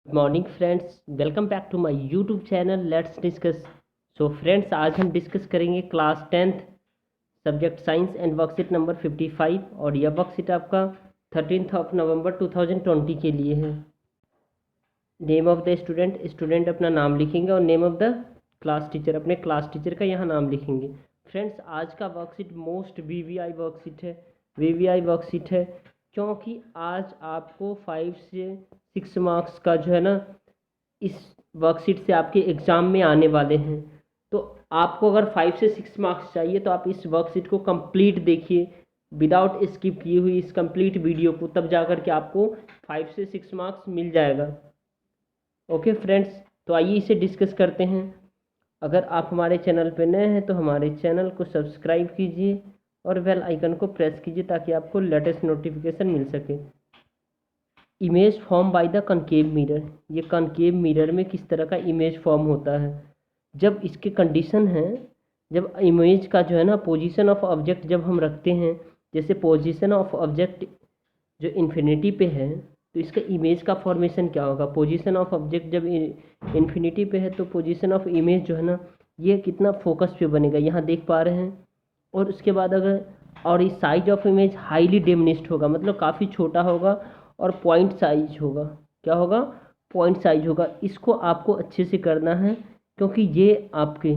Good morning friends, welcome back to my YouTube channel let's discuss. So friends, आज हम discuss करेंगे class 10th subject science and worksheet number 55 और यह worksheet आपका 13 नवंबर 2020 के लिए है। Name of the student, student अपना नाम लिखेंगे और name of the class teacher, अपने क्लास टीचर का यहाँ नाम लिखेंगे। फ्रेंड्स, आज का वर्कशीट मोस्ट वीवीआई वर्कशीट है। वीवीआई वर्कशीट है क्योंकि आज आपको 5 से 6 मार्क्स का जो है ना इस वर्कशीट से आपके एग्ज़ाम में आने वाले हैं। तो आपको अगर 5 से 6 मार्क्स चाहिए तो आप इस वर्कशीट को कंप्लीट देखिए विदाउट स्किप किए हुई इस कंप्लीट वीडियो को, तब जा कर के आपको 5 से 6 मार्क्स मिल जाएगा। ओके फ्रेंड्स, तो आइए इसे डिस्कस करते हैं। अगर आप हमारे चैनल पर नए हैं तो हमारे चैनल को सब्सक्राइब कीजिए और बेल आइकन को प्रेस कीजिए ताकि आपको लेटेस्ट नोटिफिकेशन मिल सके। Image form by the concave mirror, ये कनकेव मिरर में किस तरह का इमेज फॉर्म होता है। जब इसके कंडीशन है, जब इमेज का जो है ना पोजीशन ऑफ ऑब्जेक्ट जब हम रखते हैं, जैसे पोजीशन ऑफ ऑब्जेक्ट जो इन्फिनिटी पे है तो इसका इमेज का फॉर्मेशन क्या होगा। पोजीशन ऑफ ऑब्जेक्ट जब इन्फिनिटी पे है तो पोजीशन ऑफ इमेज जो है ना ये कितना फोकस पे बनेगा, यहाँ देख पा रहे हैं। और उसके बाद अगर और इस size of image highly diminished होगा, मतलब काफ़ी छोटा होगा और पॉइंट साइज होगा। क्या होगा? पॉइंट साइज होगा। इसको आपको अच्छे से करना है क्योंकि ये आपके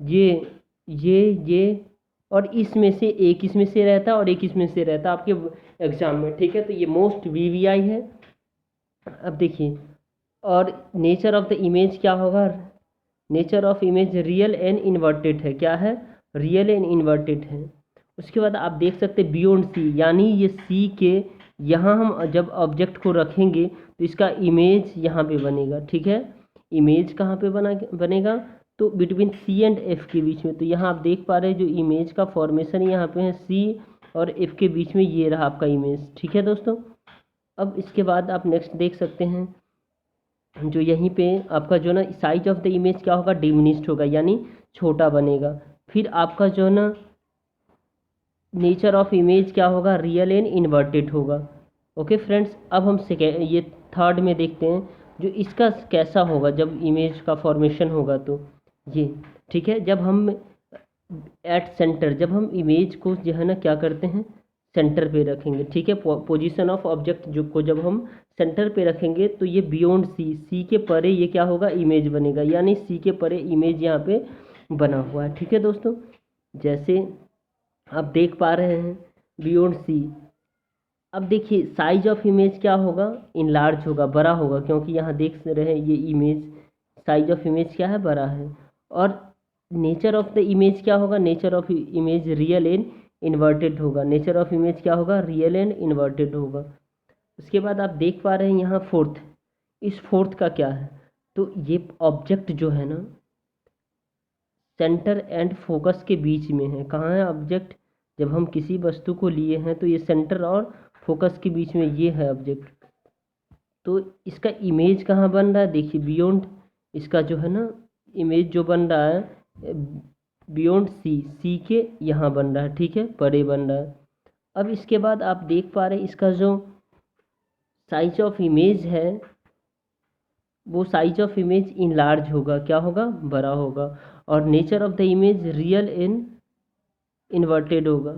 ये और इसमें से एक इसमें से रहता है और एक इसमें से रहता है आपके एग्जाम में, ठीक है। तो ये मोस्ट वीवीआई है। अब देखिए, और नेचर ऑफ द इमेज क्या होगा। Nature of image real and inverted है। क्या है? रियल एंड इन्वर्टेड है। उसके बाद आप देख सकते हैं बियॉन्ड सी, यानी ये सी के यहाँ हम जब ऑब्जेक्ट को रखेंगे तो इसका इमेज यहाँ पे बनेगा, ठीक है। इमेज कहाँ पे बनेगा? तो बिटवीन सी एंड एफ के बीच में। तो यहाँ आप देख पा रहे हैं जो इमेज का फॉर्मेशन यहाँ पे है सी और एफ के बीच में, ये रहा आपका इमेज, ठीक है दोस्तों। अब इसके बाद आप नेक्स्ट देख सकते हैं जो यहीं पे आपका जो ना साइज ऑफ द इमेज क्या होगा, डिमिनिश्ड होगा, यानी छोटा बनेगा। फिर आपका जो ना नेचर ऑफ इमेज क्या होगा, रियल एंड इन्वर्टेड होगा। ओके फ्रेंड्स, अब हम सेकेंड ये थर्ड में देखते हैं जो इसका कैसा होगा जब इमेज का फॉर्मेशन होगा। तो ये ठीक है, जब हम एट सेंटर, जब हम इमेज को जो है ना क्या करते हैं सेंटर पे रखेंगे, ठीक है। पोजीशन ऑफ ऑब्जेक्ट जो को जब हम सेंटर पे रखेंगे तो ये बियॉन्ड सी, सी के परे ये क्या होगा, इमेज बनेगा, यानी सी के परे इमेज यहाँ पे बना हुआ है, ठीक है दोस्तों। जैसे आप देख पा रहे हैं बियॉन्ड सी। अब देखिए साइज ऑफ इमेज क्या होगा, इनलार्ज होगा, बड़ा होगा, क्योंकि यहाँ देख रहे हैं ये इमेज साइज ऑफ इमेज क्या है, बड़ा है। और नेचर ऑफ द इमेज क्या होगा, nature of image real and inverted होगा। नेचर ऑफ इमेज क्या होगा, रियल एंड इन्वर्टेड होगा। उसके बाद आप देख पा रहे हैं यहाँ फोर्थ, इस फोर्थ का क्या है, तो ये ऑब्जेक्ट जो है ना सेंटर एंड फोकस के बीच में है। कहाँ है ऑब्जेक्ट? जब हम किसी वस्तु को लिए हैं तो ये सेंटर और फोकस के बीच में ये है ऑब्जेक्ट। तो इसका इमेज कहाँ बन रहा है, देखिए बियॉन्ड, इसका जो है ना इमेज जो बन रहा है बियॉन्ड सी, सी के यहाँ बन रहा है, ठीक है, परे बन रहा है। अब इसके बाद आप देख पा रहे हैं इसका जो साइज ऑफ इमेज है वो size of image in large होगा, क्या होगा, बड़ा होगा। और nature of the image real and inverted होगा,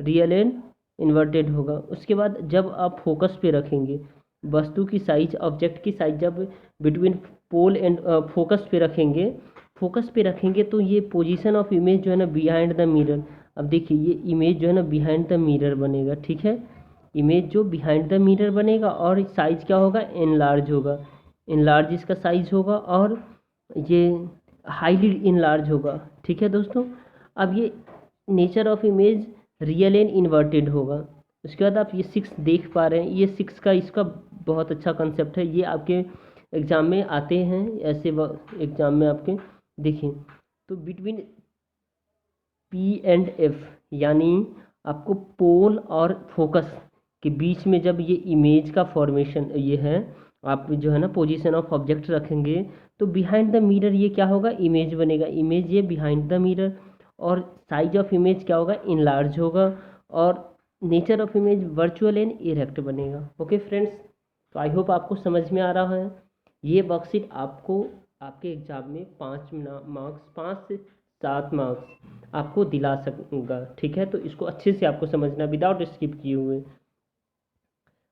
रियल एंड इन्वर्टेड होगा। उसके बाद जब आप फोकस पे रखेंगे वस्तु की साइज, ऑब्जेक्ट की साइज जब बिटवीन पोल एंड फोकस पे रखेंगे, फोकस पे रखेंगे तो ये पोजीशन ऑफ इमेज जो है ना बिहाइंड द मिरर। अब देखिए ये इमेज जो है ना बिहाइंड द मिरर बनेगा, ठीक है। इमेज जो बिहाइंड द मिरर बनेगा और साइज क्या होगा, इनलार्ज होगा, इनलार्ज इसका साइज होगा और ये हाईली इनलार्ज होगा, ठीक है दोस्तों। अब ये nature of image real and inverted होगा। उसके बाद आप ये 6 देख पा रहे हैं, ये 6 का इसका बहुत अच्छा कंसेप्ट है, ये आपके एग्ज़ाम में आते हैं ऐसे एग्ज़ाम में आपके। देखिए तो बिटवीन पी एंड एफ, यानी आपको पोल और फोकस के बीच में जब ये इमेज का फॉर्मेशन ये है, आप जो है ना पोजीशन ऑफ ऑब्जेक्ट रखेंगे तो बिहाइंड द मिरर ये क्या होगा, इमेज बनेगा, इमेज ये बिहाइंड द मिरर। और साइज ऑफ इमेज क्या होगा, इनलार्ज होगा। और nature of image virtual and erect बनेगा। ओके फ्रेंड्स, तो आई होप आपको समझ में आ रहा है। ये वर्कशीट आपको आपके एग्ज़ाम में 5 मार्क्स, 5 से 7 मार्क्स आपको दिला सकूँगा, ठीक है। तो इसको अच्छे से आपको समझना विदाउट स्किप किए हुए।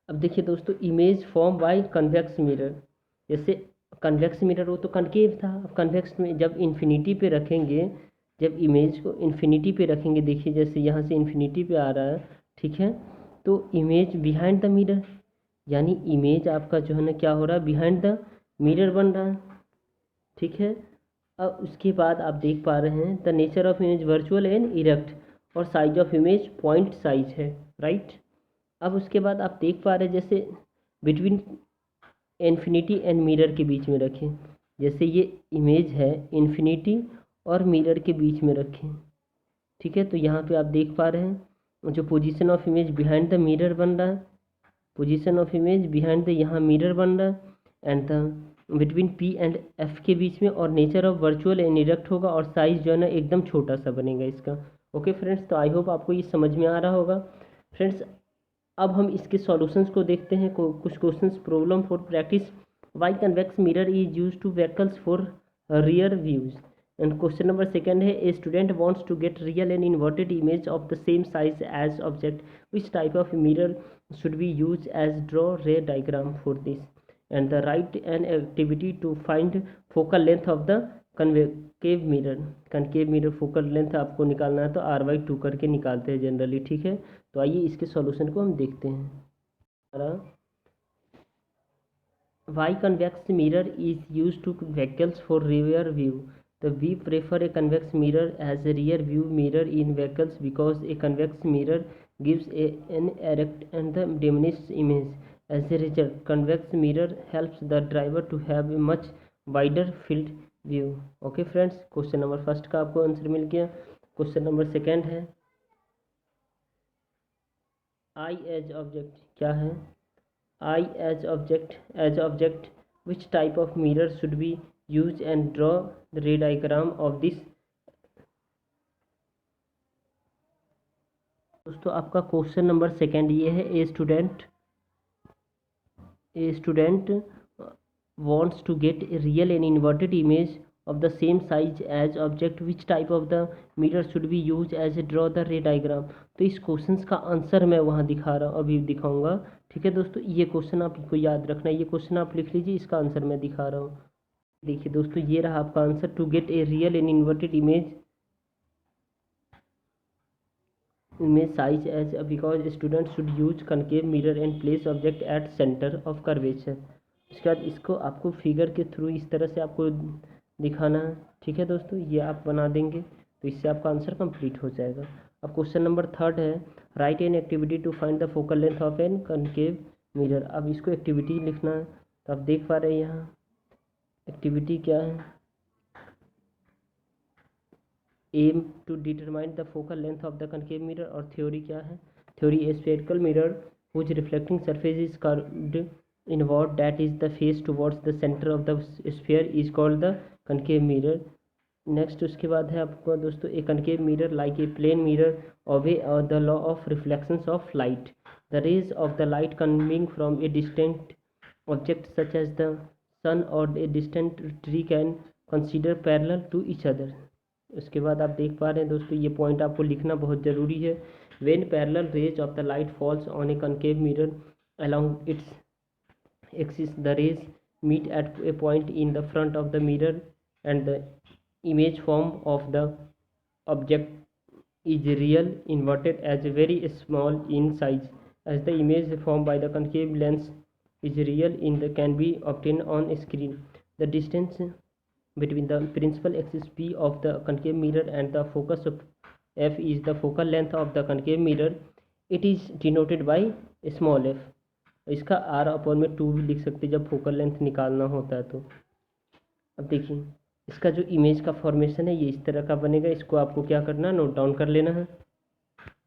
अब देखिए दोस्तों, image form by convex mirror. जैसे कन्वेक्स मिरर वो तो कनकेव था, अब कन्वेक्स में जब इन्फिनिटी पे रखेंगे, जब इमेज को इन्फिनिटी पे रखेंगे, देखिए जैसे यहाँ से इन्फिनिटी पे आ रहा है, ठीक है। तो इमेज बिहाइंड द मिरर, यानी इमेज आपका जो है ना क्या हो रहा है, बिहाइंड द मिरर बन रहा है, ठीक है। अब उसके बाद आप देख पा रहे हैं the nature of image virtual and erect, और size of image point size है, राइट। अब उसके बाद आप देख पा रहे हैं जैसे बिटवीन इन्फिनिटी एंड मिरर के बीच में रखें, जैसे ये इमेज है इन्फिनिटी और मिरर के बीच में रखें, ठीक है। तो यहाँ पे आप देख पा रहे हैं जो position of image behind the mirror बन रहा है, position of image behind the यहाँ मिरर बन रहा है, and the between P and F के बीच में, और nature of virtual and erect होगा, और साइज जो है ना एकदम छोटा सा बनेगा इसका। ओके फ्रेंड्स, तो आई होप आपको ये समझ में आ रहा होगा। फ्रेंड्स, अब हम इसके सॉल्यूशंस को देखते हैं, कुछ questions problem for practice. Why convex mirror is use to vehicles for rear views. And question number second है, a student wants to get real and inverted image of the same size as object, which type of mirror should be used as draw ray diagram for this, and the write an activity to find focal length of the concave mirror। concave mirror focal length आपको निकालना है तो r/2 करके निकालते हैं generally, ठीक है। तो आइए इसके सॉल्यूशन को हम देखते हैं। Why convex mirror is used to vehicles for rear view? We prefer a convex mirror as a rear view mirror in vehicles because a convex mirror gives an erect and the diminished image. As a result, convex mirror helps the driver to have a much wider field view. Okay friends, question number first का आपको answer मिल गया। Question number second है, I as object क्या है? I as object, which type of mirror should be used, and draw the ray diagram of this। दोस्तों आपका question number second ये है, a student wants to get a real and inverted image of the same size as object, which type of the mirror should be used as a draw the ray diagram। तो इस question का answer मैं वहाँ दिखा रहा हूँ, अभी दिखाऊंगा, ठीक है दोस्तों। ये क्वेश्चन आपको याद रखना है, ये क्वेश्चन आप लिख लीजिए, इसका आंसर मैं दिखा रहा हूँ। देखिए दोस्तों, ये रहा आपका answer, to get a real and inverted image size as because student should use concave mirror and place object at centre of curvature. उसके बाद इसको आपको फिगर के थ्रू इस तरह से आपको दिखाना है, ठीक है दोस्तों। ये आप बना देंगे तो इससे आपका आंसर कंप्लीट हो जाएगा। अब क्वेश्चन नंबर थर्ड है, write an activity to find the focal length of an concave mirror. अब इसको एक्टिविटी लिखना है, तो आप देख पा रहे हैं यहाँ एक्टिविटी क्या है, aim to determine the focal length of the concave mirror, और थ्योरी क्या है, theory a spherical mirror whose reflecting surface is curved inward, that is the face towards the center of the sphere is called the concave mirror। Next उसके बाद है आपको दोस्तों, ए concave mirror like a plane mirror obey the law of reflections of light। the rays of the light coming from a distant object such as the sun or a distant tree can consider parallel to each other। उसके बाद आप देख पा रहे हैं दोस्तों, ये point आपको लिखना बहुत ज़रूरी है। when parallel rays of the light falls on a concave mirror along its axis, the rays meet at a point in the front of the mirror, and the image form of the object is real inverted as very small in size as the image formed by the concave lens is real in the can be obtained on screen। the distance between the principal axis P of the concave mirror and the focus of F is the focal length of the concave mirror। it is denoted by small f। इसका r/2 भी लिख सकते जब focal length निकालना होता है तो। अब देखिए इसका जो इमेज का फॉर्मेशन है ये इस तरह का बनेगा, इसको आपको क्या करना है, नोट डाउन कर लेना है।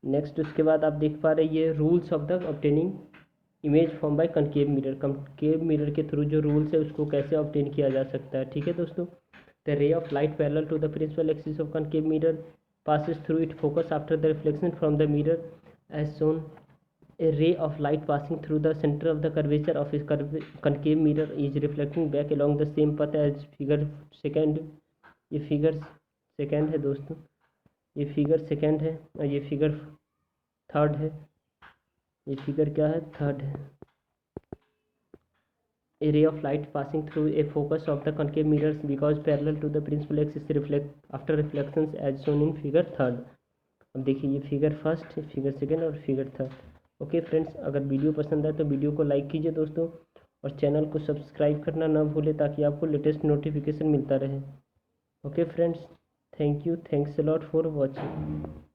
नेक्स्ट उसके बाद आप देख पा रहे हैं ये rules of the obtaining image form by concave mirror. Concave mirror के थ्रू जो रूल्स है उसको कैसे ऑब्टेन किया जा सकता है, ठीक है दोस्तों। The ray of light parallel to the principal axis of concave mirror passes through its focus after the reflection from the mirror as shown A ray of light passing through the center of the curvature of a concave mirror is reflecting back along the same path as figure second. ये figure second है दोस्तों, ये figure second है और ये figure third है। ये figure क्या है? थर्ड है। A ray of light passing through a focus of the concave mirrors because parallel to the principal axis reflect after reflections as shown in figure third. अब देखिए ये फिगर फर्स्ट, फिगर सेकंड और figure third. Okay friends, अगर video पसंद आए तो video को like कीजिए दोस्तों, और चैनल को सब्सक्राइब करना ना भूलें ताकि आपको लेटेस्ट नोटिफिकेशन मिलता रहे। Okay friends, thank you, thanks a lot for watching.